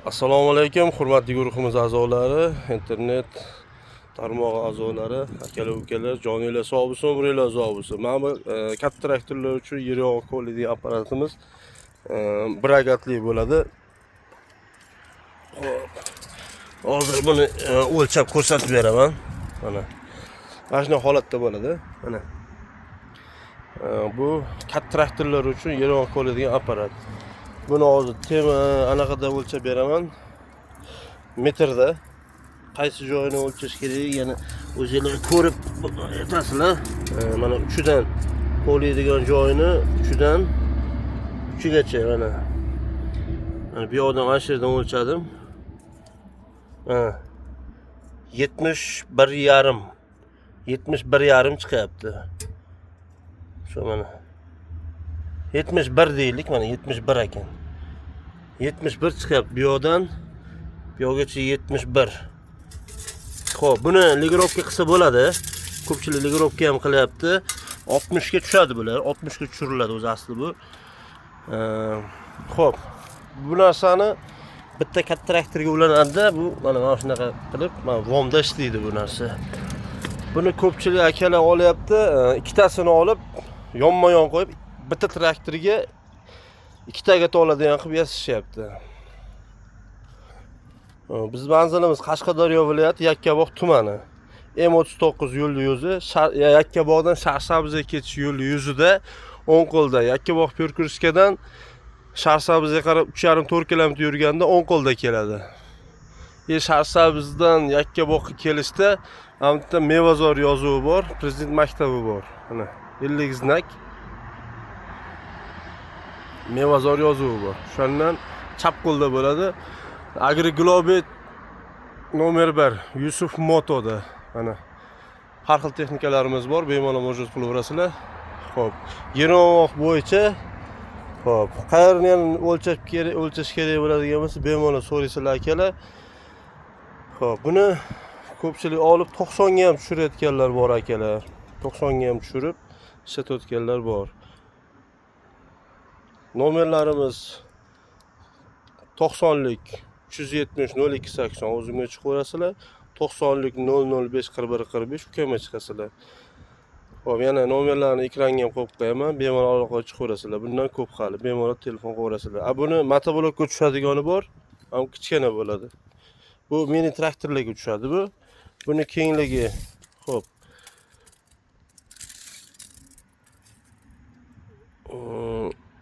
Assalomu alaykum, hurmatli guruhimiz a'zolari, internet tarmog'i a'zolari, aka-ukalar, joninglar sog' bo'lsin, umringlar uzoq bo'lsin. Mana bu katta traktorlar uchun yer yog'i ko'laydigan apparatimiz bir agatli bo'ladi. Hozir buni o'lchab ko'rsatib beraman. Mana shunday holatda bo'ladi. Mana bu katta traktorlar uchun yer yog'i ko'laydigan apparat. Buni hozir tema anaqada o'lchab beraman. Metrda qaysi joyini o'lchash kerak, yana o'zingizlar ko'rib aytasizlar. Mana uchidan qo'laydigan joyini uchidan uchigacha mana. Mana bu yoqdan mana shu yerdan o'lchadim. 71,5 71,5 chiqyapti. Shu mana 71 deylik, mana 71 ekan. 71 chiqyapti bu yoqdan bu yoqgacha 71. Xo'p, buni legirovka qilsa bo'ladi. Ko'pchilik legirovka ham qilyapti. 60 ga tushadi bular. 60 ga tushiriladi o'zi asli bu. Xo'p, bu narsani bitta katta traktorga ulanadi. Bu mana shunaqa qilib, mana vomda ishlaydi bu narsa. Buni ko'pchilik akalar olyapti. Ikkitasini olib, yonma-yon qo'yib, bitta traktorga ikkitaga oladigan qilib yasashyapti. Biz manzilimiz Qashqadaryo viloyati Yakkabog' tumani. M39 yo'l yuzi, Yakkabog'dan Sharsabzga ketish yo'l yuzida, o'ng qo'lda Yakkabog' Perkurskadan Sharsabzga qarab 3,5-4 km yurganda o'ng qo'lda keladi. Sharsabzdan Yakkabog'ga kelishda bitta Mevazor yozuvi bor, Prezident maktabi bor. Mana 50 znak Mevazor yozuvi bor. Shundan chap qo'lda bo'ladi. Agriglobet nomer 1 Yusuf Motoda. Mana har xil texnikalarimiz bor, bemalol murojaat qilaverasizlar. Xo'p, yeroq bo'yicha xo'p, qayerni o'lchash kerak bo'ladigan bo'lsa, bemalol so'raysizlar akalar. Xo'p, buni ko'pchilik olib 90 ga ham tushirayotganlar bor akalar. 90 ga ham tushirib ishlatayotganlar bor. Nomerlarimiz 90lik 370 0280 o'zimga chiqaverasizlar. 90lik 005 41 45 ukamga chiqasizlar. Xo'p, yana nomerlarni ekranga ham qo'yib qo'yaman. Bemalol aloqaga chiqaverasizlar. Bundan ko'p hali bemalol telefon qilaverasizlar. Buni motoblokka tushadigani bor, ham kichkina bo'ladi. Bu mini traktorlarga tushadi bu. Buni kengligi xo'p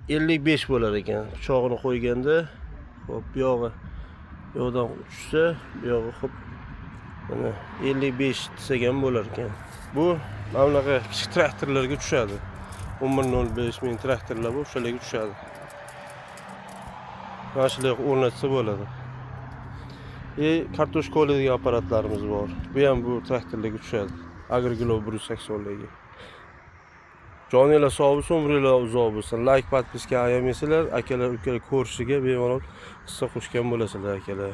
55 bo'lar ekan. Pichog'ini qo'yganda, xo'p, bu yoqdan tushsa, bu yog'i xo'p mana 55 desak ham bo'lar ekan. Bu mamlaqa kichik traktorlarga tushadi. 1105 ming traktorlar bu, o'shalarga tushadi. Mana shularga o'rnatsa bo'ladi. Kartoshka oladigan apparatlarimiz bor. Bu ham bu traktorlarga tushadi. Agriglob 180 larga. Joninglar sog' bo'lsin, umringlar uzoq bo'lsin. Like, podpiska ayamaysizlar. Akalar, ukalar ko'rishiga bemalol hissa qo'shgan bo'lasizlar akalar.